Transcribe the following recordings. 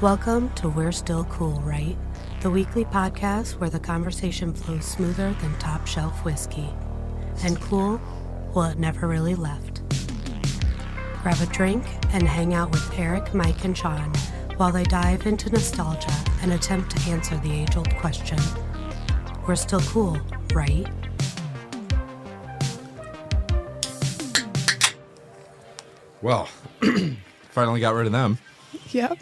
Welcome to We're Still Cool, Right? The weekly podcast where the conversation flows smoother than top shelf whiskey. And cool, well, it never really left. Grab a drink and hang out with Erik, Mike, and Shaun while they dive into nostalgia and attempt to answer the age-old question. We're still cool, right? Well, finally got rid of them. Yep.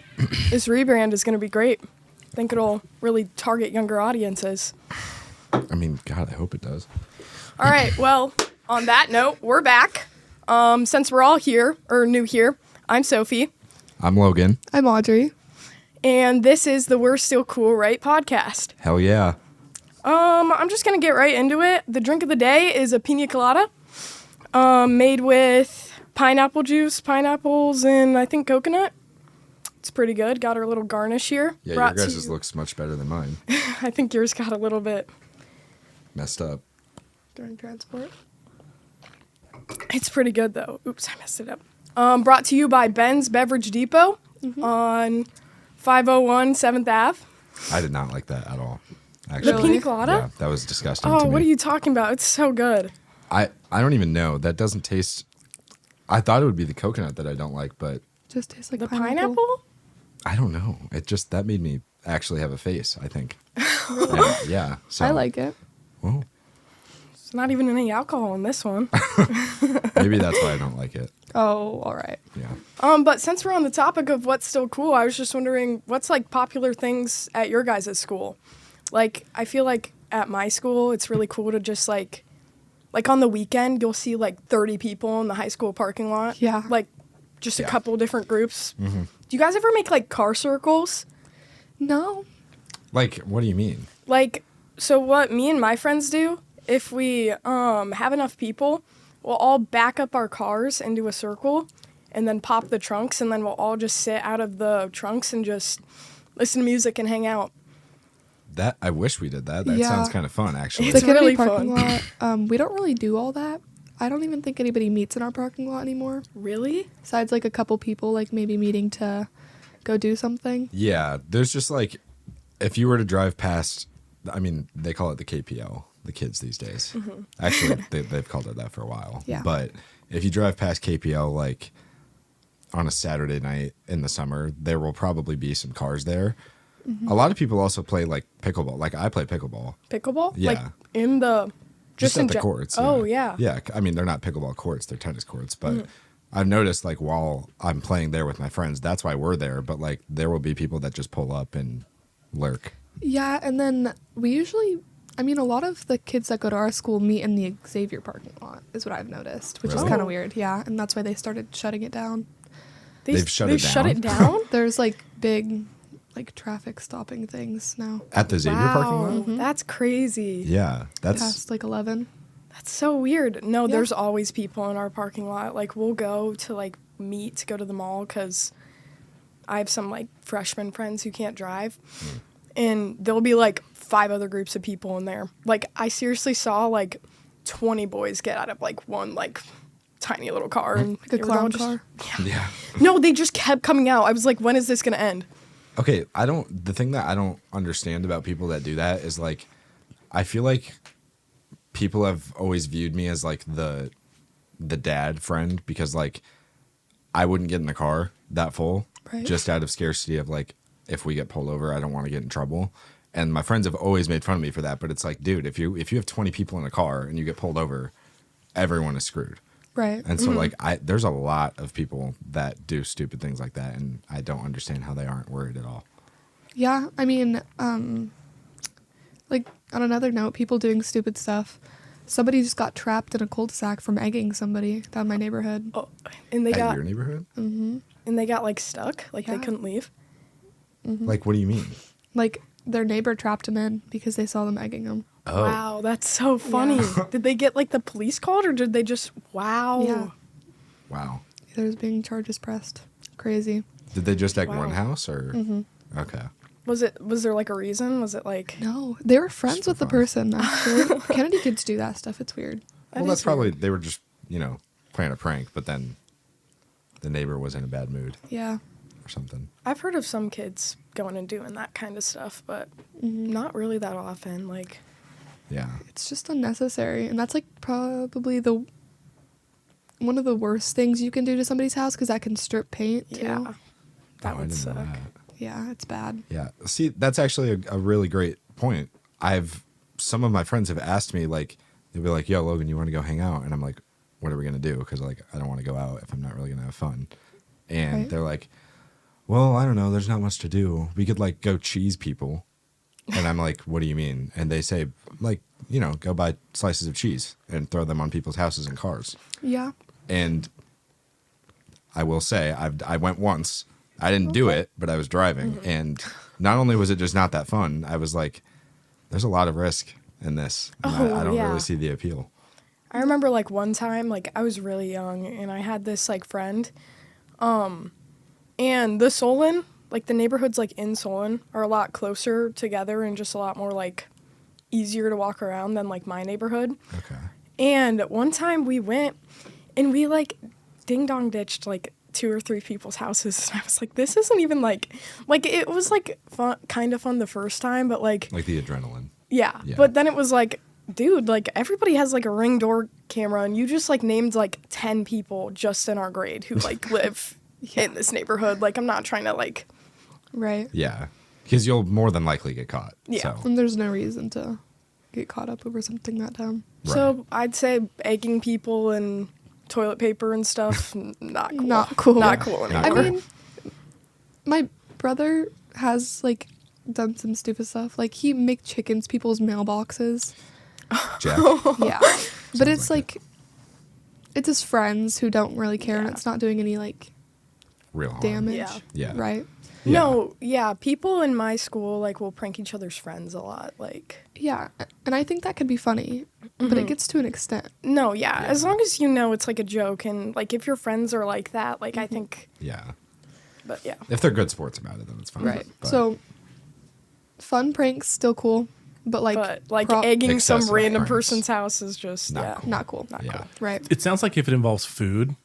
This rebrand is going to be great. I think it'll really target younger audiences. I mean, God, I hope it does. All right. Well, on that note, we're back. Since we're all here, or new here, I'm Sophie. I'm Logan. I'm Audrey. And this is the We're Still Cool, Right podcast. Hell yeah. I'm just going to get right into it. The drink of the day is a pina colada made with pineapple juice, pineapples, and I think coconut. It's pretty good. Got our little garnish here. Yeah, your guys' looks much better than mine. I think yours got a little bit Messed up. During transport. It's pretty good, though. Oops, I messed it up. Brought to you by Ben's Beverage Depot on 501 7th Ave. I did not like that at all. Actually. The pina colada? Yeah, that was disgusting Oh, to me. what are you talking about? It's so good. I don't even know. That doesn't taste... I thought it would be the coconut that I don't like, but... Just tastes like The pineapple? I don't know. That made me actually have a face, I think. Yeah. So, I like it. Well, There's not even any alcohol in this one. maybe that's why I don't like it. Oh, all right. Yeah. But since we're on the topic of what's still cool, I was just wondering what's like popular things at your guys' school? Like, I feel like at my school, it's really cool to just like on the weekend, you'll see like 30 people in the high school parking lot. Yeah. Like just a Yeah. couple different groups. Mm-hmm. Do you guys ever make like car circles? No. Like, what do you mean? Like, so what me and my friends do, if we have enough people, we'll all back up our cars into a circle and then pop the trunks, and then we'll all just sit out of the trunks and just listen to music and hang out. That I wish we did that. That Yeah. sounds kind of fun, actually. It's The Kennedy really parking fun. lot, we don't really do all that. I don't even think anybody meets in our parking lot anymore. Really? Besides like a couple people like maybe meeting to go do something. Yeah, there's just like, if you were to drive past, I mean, they call it the KPL, the kids these days. Mm-hmm. Actually, they've called it that for a while. Yeah. But if you drive past KPL, like, on a Saturday night in the summer, there will probably be some cars there. Mm-hmm. A lot of people also play, like, pickleball. Like, I play pickleball. Pickleball? Yeah. Like in the... Just in at the courts. Oh, yeah. Yeah, I mean, they're not pickleball courts, they're tennis courts, but... Mm. I've noticed, like, while I'm playing there with my friends, that's why we're there. But, like, there will be people that just pull up and lurk. Yeah, and then we usually, a lot of the kids that go to our school meet in the Xavier parking lot, is what I've noticed, which Really? is kind of weird. Yeah, and that's why they started shutting it down. They've shut they it down? shut it down? There's like big, like traffic stopping things now. At the Xavier parking lot? Wow, that's crazy. Yeah, that's... Past like 11. That's so weird. No, Yeah. there's always people in our parking lot. Like, we'll go to, like, meet to go to the mall because I have some, like, freshman friends who can't drive. And there'll be, like, 5 other groups of people in there. Like, I seriously saw, like, 20 boys get out of, like, one, like, tiny little car. And Like a they were all clown just- car. Yeah. No, they just kept coming out. I was like, when is this going to end? Okay, the thing that I don't understand about people that do that is, like, I feel like people have always viewed me as, like, the dad friend because, like, I wouldn't get in the car that full Right. just out of scarcity of, like, if we get pulled over, I don't want to get in trouble. And my friends have always made fun of me for that, but it's like, dude, if you have 20 people in a car and you get pulled over, everyone is screwed. Right. And so, like, there's a lot of people that do stupid things like that, and I don't understand how they aren't worried at all. Yeah, like on another note, people doing stupid stuff. Somebody just got trapped in a cul-de-sac from egging somebody down my neighborhood. Oh, and they At got your neighborhood? and they got like stuck, like they Yeah. couldn't leave. Like, what do you mean? Like their neighbor trapped him in because they saw them egging him. Oh, Wow, that's so funny. Did they get like the police called or did they just wow? Yeah. wow. There's being charges pressed. Crazy. Did they just egg Wow. one house or? Okay. Was there like a reason? Was it like No, they were friends Just for with the fun. person. Actually, Kennedy kids do that stuff. It's weird. Well, that's probably, they were just, playing a prank, but then the neighbor was in a bad mood. Yeah. or something. I've heard of some kids going and doing that kind of stuff, but not really that often. Like, Yeah. It's just unnecessary, and that's like probably one of the worst things you can do to somebody's house because that can strip paint too. yeah, that I would didn't know suck. that. Yeah, it's bad. Yeah. See, that's actually a really great point. Some of my friends have asked me, like, they'll be like, yo, Logan, you want to go hang out? And I'm like, what are we going to do? Because, like, I don't want to go out if I'm not really going to have fun. And Right. they're like, well, I don't know. There's not much to do. We could, like, go cheese people. And I'm like, what do you mean? And they say, like, you know, go buy slices of cheese and throw them on people's houses and cars. Yeah. And I will say, I went once. I didn't do it, but I was driving. And not only was it just not that fun, I was like, there's a lot of risk in this. And I don't really see the appeal. I remember like one time, like I was really young and I had this like friend, and the Solon, like the neighborhoods like in Solon are a lot closer together and just a lot more like easier to walk around than like my neighborhood. Okay. And one time we went and we like ding dong ditched like 2 or 3 people's houses. And I was like, this isn't even like it was like fun, kind of fun the first time, but like Like the adrenaline. yeah. Yeah. But then it was like, dude, like everybody has like a Ring door camera and you just like named like 10 people just in our grade who like live in this neighborhood. Like I'm not trying to like, Right. Yeah. Because you'll more than likely get caught. Yeah. So. And there's no reason to get caught up over something that dumb. Right. So I'd say egging people and toilet paper and stuff, not cool. Not cool. Not cool Not anymore. I mean, my brother has like done some stupid stuff. Like he make chickens people's mailboxes. Jack. Yeah. But it's like like it's his friends who don't really care and Yeah. it's not doing any like Real harm. damage. Yeah. Yeah. Right? Yeah. No, yeah, people in my school like will prank each other's friends a lot. Like, Yeah. And I think that could be funny, but it gets to an extent. no, yeah, as long as you know it's like a joke and like if your friends are like that, like I think, Yeah. but yeah. If they're good sports about it, then it's fine. Right. But So fun pranks still cool, but like But like pro- egging some excessive random pranks. person's house is just Not yeah, cool. not cool. not Yeah. cool. Right. It sounds like if it involves food,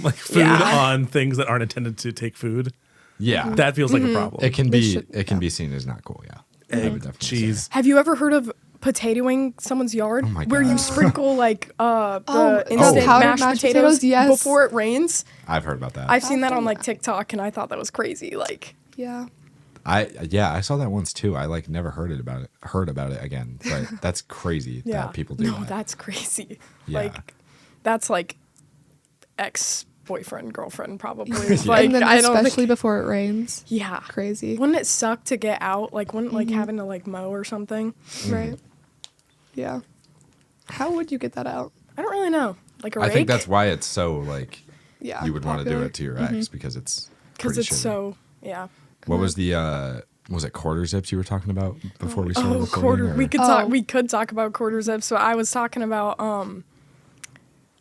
like food Yeah. on things that aren't intended to take food, yeah. that feels like a problem. it can They be should- it can yeah. be seen as not cool, yeah. I would Egg, definitely say. cheese. Have you ever heard of potatoing someone's yard Oh my where you God. sprinkle like the the instant powdered mashed potatoes yes. before it rains? I've heard about that. I've seen that done on like that. TikTok and I thought that was crazy. Like Yeah. I saw that once too. I like never heard about it again. But that's crazy yeah, that people do no, that. that's crazy. Yeah. Like that's like ex-boyfriend girlfriend probably. Yeah. Like and then I don't especially think, before it rains. yeah. Crazy. Wouldn't it suck to get out? Like wouldn't like having to like mow or something? Right. Yeah. How would you get that out? I don't really know. Like a I rake? think that's why it's so like Yeah. you would want to do popular. it to your ex because it's because pretty it's shitty. so yeah. What was the was it quarter zips you were talking about before we started Oh, recording? quarter. or- We could Oh. talk. We could talk about quarter zips. So I was talking about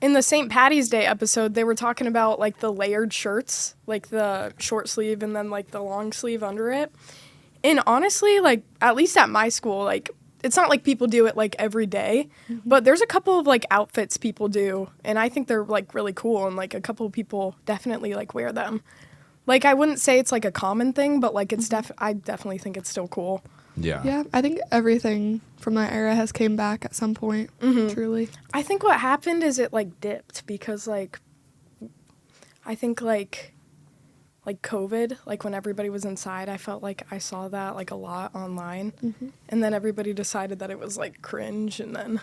in the St. Patty's Day episode, they were talking about like the layered shirts, like the short sleeve and then like the long sleeve under it. And honestly, like at least at my school, like it's not like people do it like every day, but there's a couple of like outfits people do, and I think they're like really cool, and like a couple of people definitely like wear them. Like I wouldn't say it's like a common thing, but like it's I definitely think it's still cool. Yeah. Yeah, I think everything from that era has came back at some point. Truly. I think what happened is it like dipped because like I think like COVID, like when everybody was inside, I felt like I saw that like a lot online. And then everybody decided that it was like cringe and then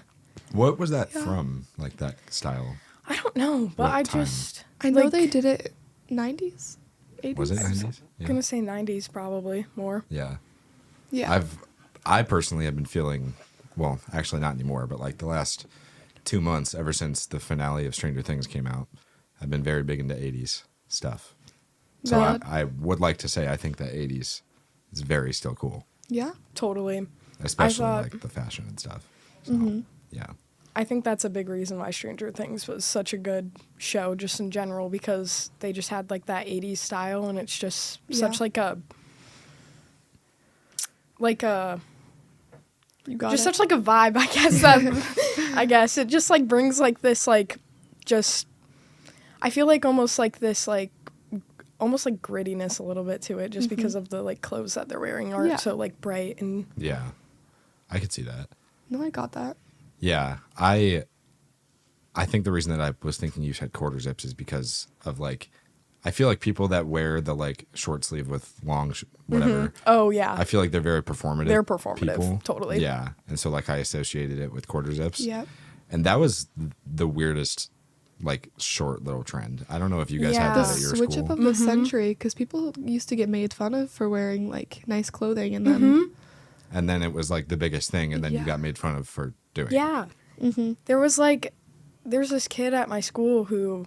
What was that from? Like that style? I don't know, but What I time? just I know like, they did it 90s, 80s. Was it 90s? I'm gonna say 90s probably more. Yeah. Yeah. I personally have been feeling, well, actually not anymore, but like the last 2 months, ever since the finale of Stranger Things came out, I've been very big into 80s stuff. So Valid. I would like to say I think that 80s is very still cool, Yeah. Totally. especially thought- like the fashion and stuff. So, yeah. I think that's a big reason why Stranger Things was such a good show just in general because they just had like that 80s style and it's just such Yeah. like a You got just it. such like a vibe, I guess that I guess it just like brings like this like just I feel like almost like this like almost like grittiness a little bit to it, just because of the like clothes that they're wearing are Yeah. so like bright and Yeah. I could see that. No, I got that. Yeah. I think the reason that I was thinking you said quarter zips is because of like, I feel like people that wear the like short sleeve with long whatever. oh yeah, I feel like they're very performative. They're performative, people. totally. Yeah. And so like I associated it with quarter zips. Yep. And that was the weirdest like short little trend. I don't know if you guys had Yeah. that The at your switch school. up of the century, because people used to get made fun of for wearing like nice clothing, and then And then it was like the biggest thing, and then you Yeah. got made fun of for doing it. yeah. There's this kid at my school who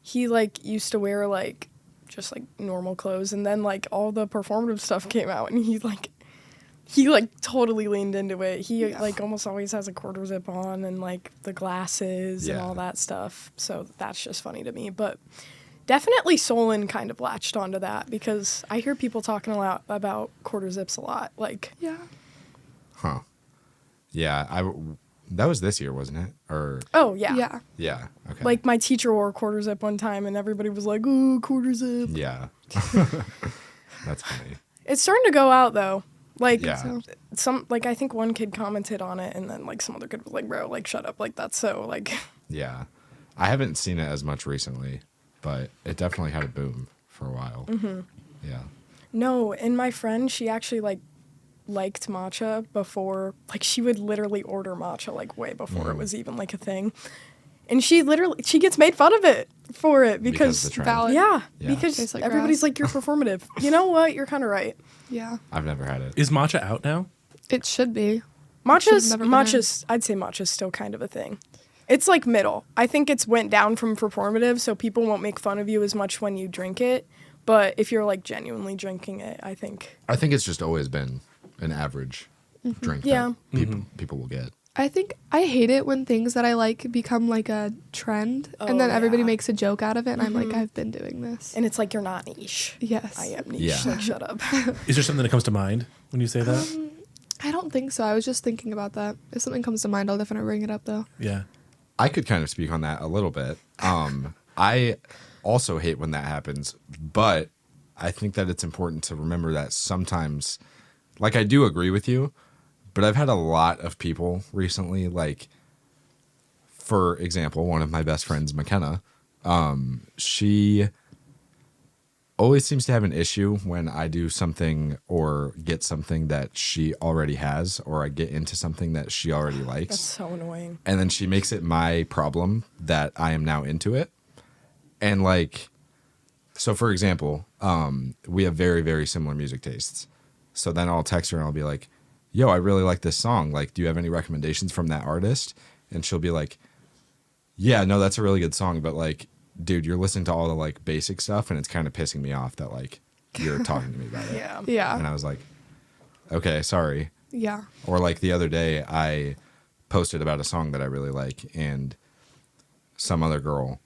he like used to wear like just like normal clothes, and then like all the performative stuff came out, and he totally leaned into it. He like almost always has a quarter zip on and like the glasses and Yeah. all that stuff. So that's just funny to me. But definitely Solon kind of latched onto that, because I hear people talking a lot about quarter zips a lot. Like, yeah. Huh. Yeah. That was this year, wasn't it? Or oh yeah. Yeah. yeah. Okay. Like my teacher wore a quarter zip one time and everybody was like, ooh, quarter zip. yeah. That's funny. It's starting to go out though. Like Yeah. I think one kid commented on it, and then like some other kid was like, bro, like shut up, like that's so like Yeah. I haven't seen it as much recently, but it definitely had a boom for a while. Mm-hmm. Yeah. no. And my friend, she actually liked matcha before, like she would literally order matcha like way before it was even like a thing. And she gets made fun of it for it because the trend. Valid. yeah, Yeah. because Tastes like everybody's grass. like, you're performative. You know what? You're kind of right. Yeah. I've never had it. Is matcha out now? It should be. Matcha's never been matcha's I'd say matcha's still kind of a thing. It's like middle. I think it's went down from performative, so people won't make fun of you as much when you drink it. But if you're like genuinely drinking it, I think It's just always been an average drink Yeah. that people will get. I think I hate it when things that I like become like a trend, and then Oh, everybody yeah. makes a joke out of it, and I'm like, I've been doing this. and it's like you're not niche. Yes. I am niche. Yeah. Like shut up. Is there something that comes to mind when you say that? I don't think so. I was just thinking about that. If something comes to mind, I'll definitely bring it up though. Yeah. I could kind of speak on that a little bit. I also hate when that happens, but I think that it's important to remember that sometimes, like I do agree with you, but I've had a lot of people recently, like, for example, one of my best friends, McKenna, she always seems to have an issue when I do something or get something that she already has, or I get into something that she already likes. That's so annoying. And then she makes it my problem that I am now into it. And like, so for example, we have very, very similar music tastes. So then I'll text her and I'll be like, yo, I really like this song. Like, do you have any recommendations from that artist? And she'll be like, yeah, no, that's a really good song. But like, dude, you're listening to all the like basic stuff and it's kind of pissing me off that like you're talking to me about it. Yeah. And Yeah. I was like, okay, sorry. Yeah. Or like the other day, I posted about a song that I really like, and some other girl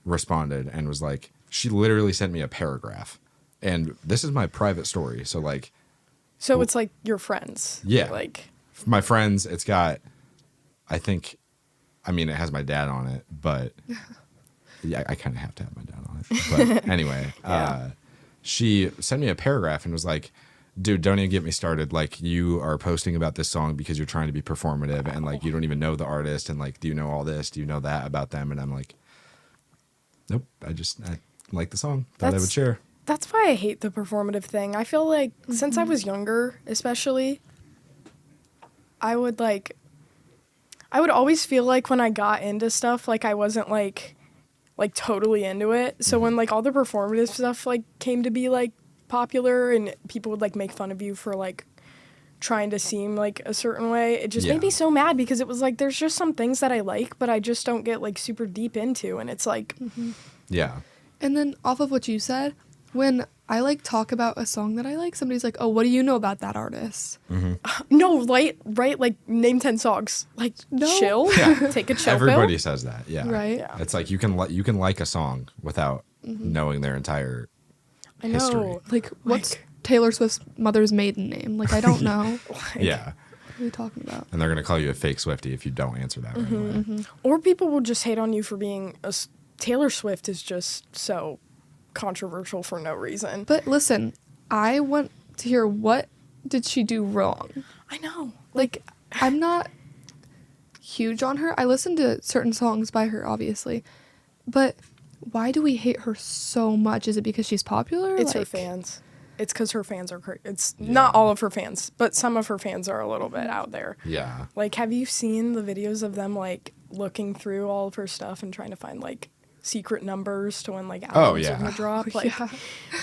responded and was like, she literally sent me a paragraph, and this is my private story. So like, So it's like your friends. Yeah. Like my friends, it's got, I mean, it has my dad on it, but yeah, I kind of have to have my dad on it. But anyway, she sent me a paragraph and was like, dude, don't even get me started. Like, you are posting about this song because you're trying to be performative, and like, you don't even know the artist, and like, do you know all this? Do you know that about them? And I'm like, nope, I like the song. Thought I would That's- share. that's why I hate the performative thing. I feel like since I was younger, especially, I would always feel like when I got into stuff, like I wasn't like totally into it. So when like all the performative stuff like came to be like popular and people would like make fun of you for like trying to seem like a certain way, it just Yeah. made me so mad, because it was like there's just some things that I like, but I just don't get like super deep into, and it's like Yeah. And then off of what you said, when I like talk about a song that I like, somebody's like, "Oh, what do you know about that artist?" no, right, like name 10 songs, like No. chill, Yeah. take a chill Everybody pill. says that. Yeah. Right? Yeah. It's like you can like a song without knowing their entire I know. history. Like, what's Like- Taylor Swift's mother's maiden name? Like, I don't know. Yeah. What are you talking about? And they're going to call you a fake Swiftie if you don't answer that right away. Or people will just hate on you for being Taylor Swift is just so controversial for no reason. But listen, I want to hear, what did she do wrong? I know. Like, I'm not huge on her. I listen to certain songs by her, obviously. But why do we hate her so much? Is it because she's popular? It's her Like, fans. It's because her fans are crazy. It's not all of her fans, but some of her fans are a little bit out there. Yeah. Like, have you seen the videos of them, like, looking through all of her stuff and trying to find, like, secret numbers to when, like, albums are gonna drop? Like, yeah.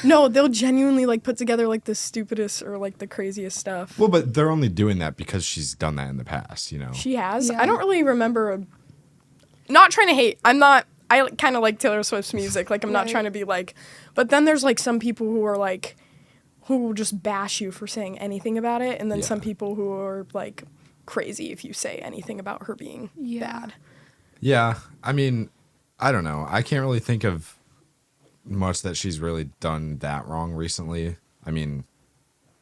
no, they'll genuinely, like, put together, like, the stupidest or, like, the craziest stuff. Well, but they're only doing that because she's done that in the past, you know? She has. Yeah. I don't really remember. Not trying to hate. I kind of like Taylor Swift's music. Like, I'm not Right. trying to be like. But then there's like some people who are like, who will just bash you for saying anything about it, and then some Yeah. people who are like crazy if you say anything about her being bad. Yeah. I mean, I don't know. I can't really think of much that she's really done that wrong recently. I mean,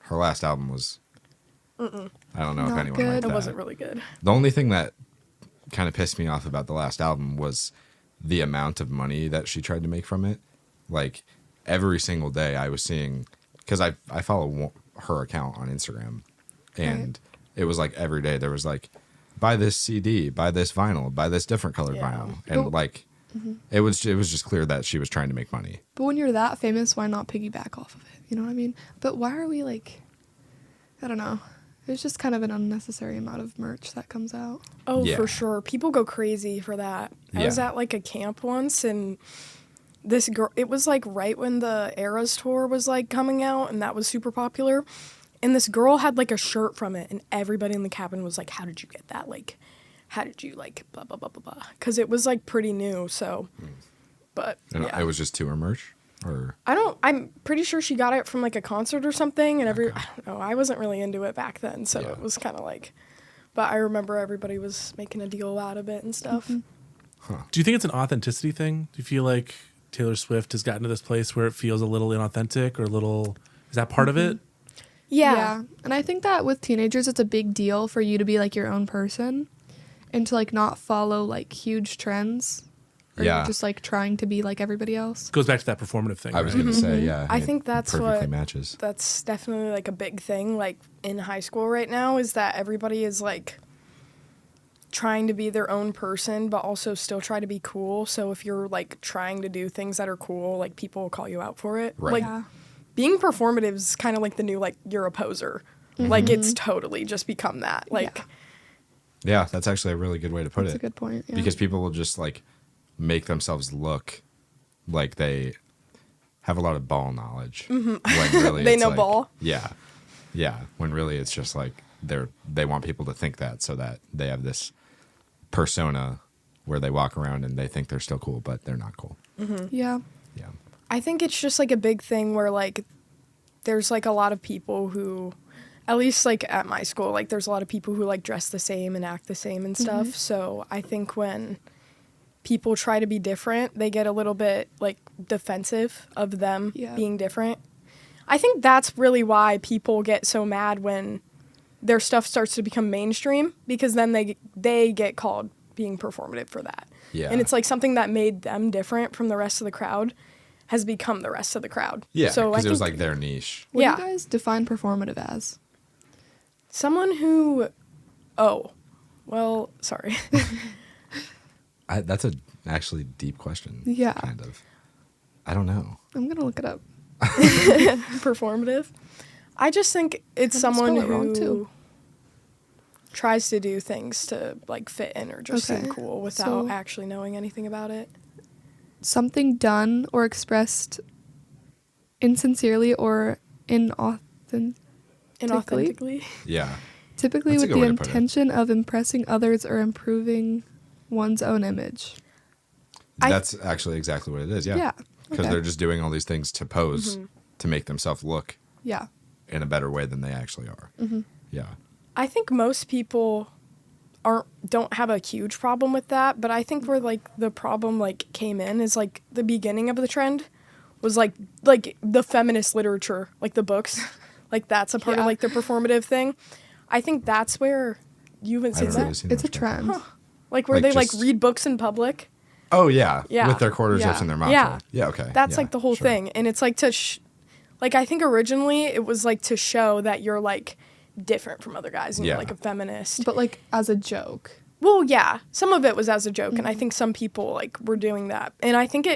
her last album was. I don't know if Not anyone good. liked It that. wasn't really good. The only thing that kind of pissed me off about the last album was the amount of money that she tried to make from it. Like, every single day I was seeing, because I follow her account on Instagram, and it was like every day there was like, buy this CD, buy this vinyl, buy this different colored Yeah. vinyl, and like it was just clear that she was trying to make money. But when you're that famous, why not piggyback off of it? You know what I mean? But why are we like, I don't know. It's just kind of an unnecessary amount of merch that comes out. Oh, Yeah. for sure. People go crazy for that. I was Yeah. at like a camp once, and this girl, it was like right when the Eras tour was like coming out, and that was super popular. And this girl had like a shirt from it, and everybody in the cabin was like, how did you get that? Like, how did you like blah, blah, blah, blah, blah. Because it was like pretty new, so. But And yeah. it was just tour merch, or I'm pretty sure she got it from like a concert or something, and I don't know, I wasn't really into it back then, so Yeah. it was kind of like, but I remember everybody was making a deal out of it and stuff. Do you think it's an authenticity thing? Do you feel like Taylor Swift has gotten to this place where it feels a little inauthentic or a little? Is that part of it? Yeah. And I think that with teenagers, it's a big deal for you to be like your own person and to like not follow like huge trends. Or Yeah. just like trying to be like everybody else. Goes back to that performative thing. I was right? going to say, yeah. I it think that's perfectly what matches. that's definitely like a big thing like in high school right now, is that everybody is like trying to be their own person but also still try to be cool. So if you're like trying to do things that are cool, like people will call you out for it. Right. Like Yeah. being performative is kind of like the new like you're a poser. Like it's totally just become that. Like Yeah, that's actually a really good way to put That's it. a good point. Yeah. Because people will just like make themselves look like they have a lot of ball knowledge when really They it's know like- ball. Yeah, when really it's just like they want people to think that, so that they have this persona where they walk around and they think they're still cool, but they're not cool. yeah. Yeah. I think it's just like a big thing where like there's like a lot of people who, at least like at my school, like there's a lot of people who like dress the same and act the same and stuff. So I think when people try to be different, they get a little bit like defensive of them Yeah. being different. I think that's really why people get so mad when their stuff starts to become mainstream, because then they get called being performative for that. Yeah. And it's like something that made them different from the rest of the crowd has become the rest of the crowd. Yeah, So I because it was think like their niche. What Yeah. do you guys define performative as? someone who, sorry. That's a actually deep question. Yeah. Kind of. I don't know. I'm gonna look it up. Performative. I just think it's I someone spell it wrong, who too. tries to do things to like fit in or just seem Okay. cool without So- actually knowing anything about it. Something done or expressed insincerely or inauthentically. Inauthentically. Yeah. Typically That's a with good the way to put it. intention of impressing others or improving one's own image. That's actually exactly what it is. Yeah. Yeah, Because okay. they're just doing all these things to pose to make themselves look Yeah. in a better way than they actually are. Yeah. I think most people don't have a huge problem with that, but I think where like the problem like came in is like the beginning of the trend was like the feminist literature, like the books, like that's a part of Yeah. like the performative thing. I think that's where you haven't I seen haven't that, really seen It's a that stuff. trend. like where Like they like just- read books in public. Oh yeah. Yeah. With their quarter zips Yeah. and their mouth. Yeah. Yeah. Okay. That's Yeah, like the whole sure. thing. And it's like like I think originally it was like to show that you're like different from other guys and Yeah. you're like a feminist. But like as a joke. Well, yeah, some of it was as a joke, and I think some people like were doing that. And I think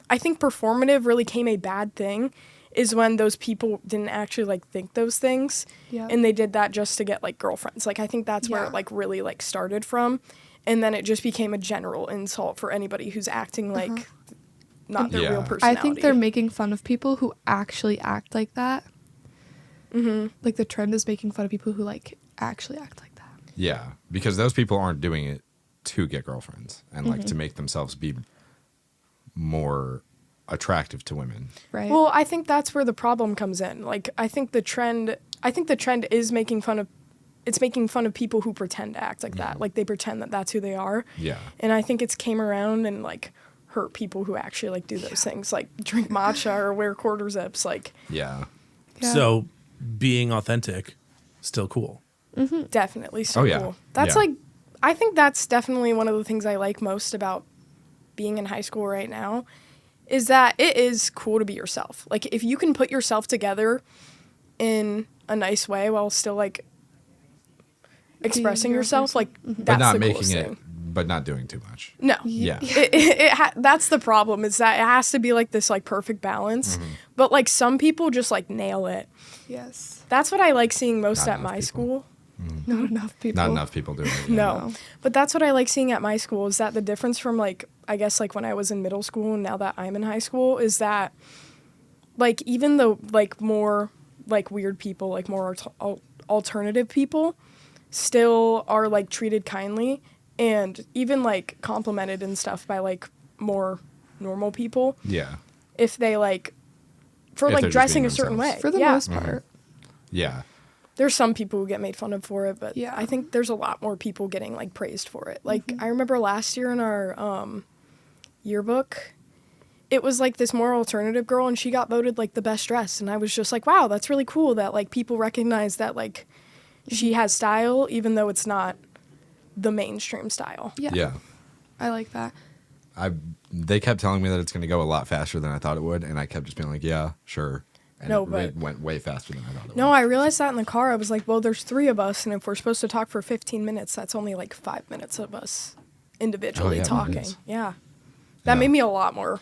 I think performative really came a bad thing is when those people didn't actually like think those things, Yeah. and they did that just to get like girlfriends. Like I think that's where Yeah. it like really like started from, and then it just became a general insult for anybody who's acting like not their Yeah. real I personality. I think they're making fun of people who actually act like that. Mm-hmm. Like the trend is making fun of people who like actually act like that. Yeah, because those people aren't doing it to get girlfriends and like Mm-hmm. to make themselves be more attractive to women. Right. Well, I think that's where the problem comes in. Like, I think the trend is making fun of people who pretend to act like that. Like they pretend that that's who they are. Yeah. And I think it's came around and like hurt people who actually like do those things, like drink matcha or wear quarter zips. Like Yeah. Yeah. So being authentic, still cool. definitely so Oh, yeah. cool. That's Yeah. like, I think that's definitely one of the things I like most about being in high school right now is that it is cool to be yourself. Like if you can put yourself together in a nice way while still like expressing your yourself, person. like that's But not the making coolest it, thing. but not doing too much. No. Yeah. That's the problem is that it has to be like this like perfect balance. Mm-hmm. But like some people just like nail it. yes. That's what I like seeing most Not at enough my people. school. Not enough people. Not enough people doing it. Yeah. No. But that's what I like seeing at my school is that the difference from like I guess like when I was in middle school and now that I'm in high school is that like even though like more like weird people, like more alternative people still are like treated kindly and even like complimented and stuff by like more normal people Yeah. if they like for If like they're just dressing being a certain way. themselves. For the Yeah. most part. Yeah. There's some people who get made fun of for it, but Yeah. I think there's a lot more people getting like praised for it. Like I remember last year in our yearbook, it was like this more alternative girl and she got voted like the best dressed and I was just like, wow, that's really cool that like people recognize that like she has style even though it's not the mainstream style. Yeah. Yeah. I like that. They kept telling me that it's going to go a lot faster than I thought it would, and I kept just being like, "Yeah, sure." And No, it but- went way faster than I thought it No, would. I realized that in the car. I was like, well, there's 3 of us and if we're supposed to talk for 15 minutes, that's only like 5 minutes of us individually yeah, that talking. is. Yeah. That Yeah. made me a lot more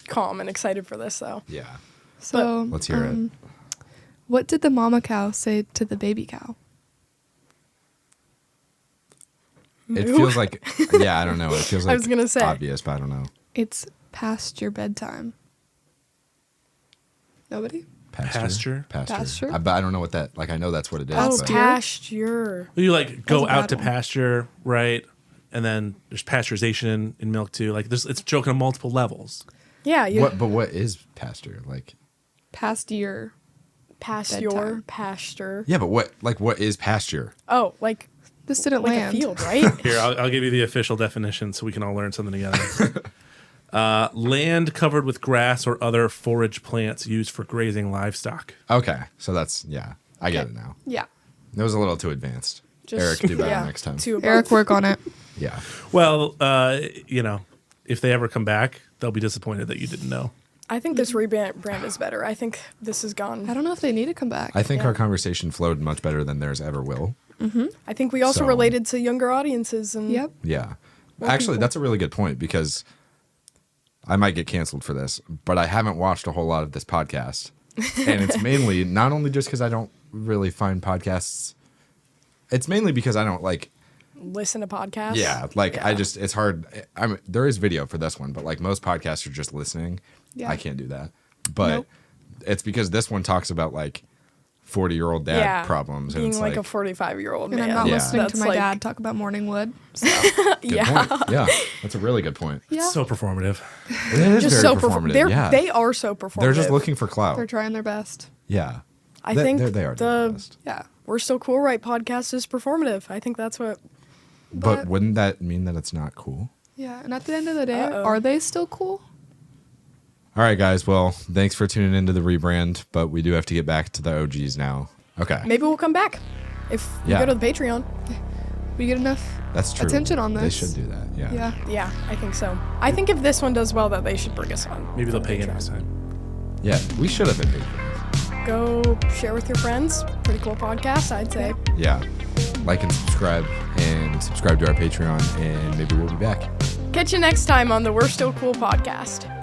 calm and excited for this though. Yeah. So Let's hear it. what did the mama cow say to the baby cow? It Moo. feels like, yeah, I don't know. It feels like I was gonna say. obvious, but I don't know. It's past your bedtime. Nobody? Pasture. Pasture? But I don't know what that. Like, I know that's what it is. Oh, but- pasture. You like go That's a out bad to one. pasture, right? And then there's pasteurization in milk too. Like it's joking on multiple levels. Yeah, you What is pasture? Like, Past your past your bedtime. pasture. yeah, but what is pasture? Oh, like this didn't like land. a field, right? Here, I'll give you the official definition so we can all learn something together. Land covered with grass or other forage plants used for grazing livestock. Okay, so that's I get it now. Yeah. It was a little too advanced. Just- Eric, do better yeah, next time. too above. Eric, work on it. Yeah, Well, if they ever come back, they'll be disappointed that you didn't know. I think this rebrand is better. I think this has I gone. don't know if they need to come back. I think Yeah. our conversation flowed much better than theirs ever will. I think we also So- related to younger audiences and Yep. Yeah, More actually, people. that's a really good point because I might get canceled for this, but I haven't watched a whole lot of this podcast, and it's mainly not only just because I don't really find podcasts. It's mainly because I don't like. listen to podcasts. Yeah, like Yeah. it's hard. There is video for this one, but like most podcasts are just listening. Yeah. I can't do that. But Nope. it's because this one talks about like 40-year-old dad Yeah, problems, and being it's like like a 45-year-old And man. I'm not Yeah. listening to That's my like- dad talk about morning wood. So good Yeah. point. Yeah, that's a really good point. yeah. So performative. It is Just very so performative. Yeah, They are so performative. They're just looking for clout. They're trying their best. Yeah, I think they are doing the best. Yeah. We're Still Cool Right podcast is performative. I think that's what. But wouldn't that mean that it's not cool? Yeah. And at the end of the day, Uh-oh. are they still cool? All right, guys. Well, thanks for tuning into the rebrand, but we do have to get back to the OGs now. Okay. Maybe we'll come back if you Yeah. go to the Patreon. We get enough That's true. attention on this. They should do that. Yeah. Yeah. Yeah, I think so. I think if this one does well, that they should bring us on. Maybe they'll for pay you Patreon. next time. Yeah. We should have been paid for this. Go share with your friends. Pretty cool podcast, I'd say. Yeah. Like and subscribe to our Patreon, and maybe we'll be back. Catch you next time on the We're Still Cool podcast.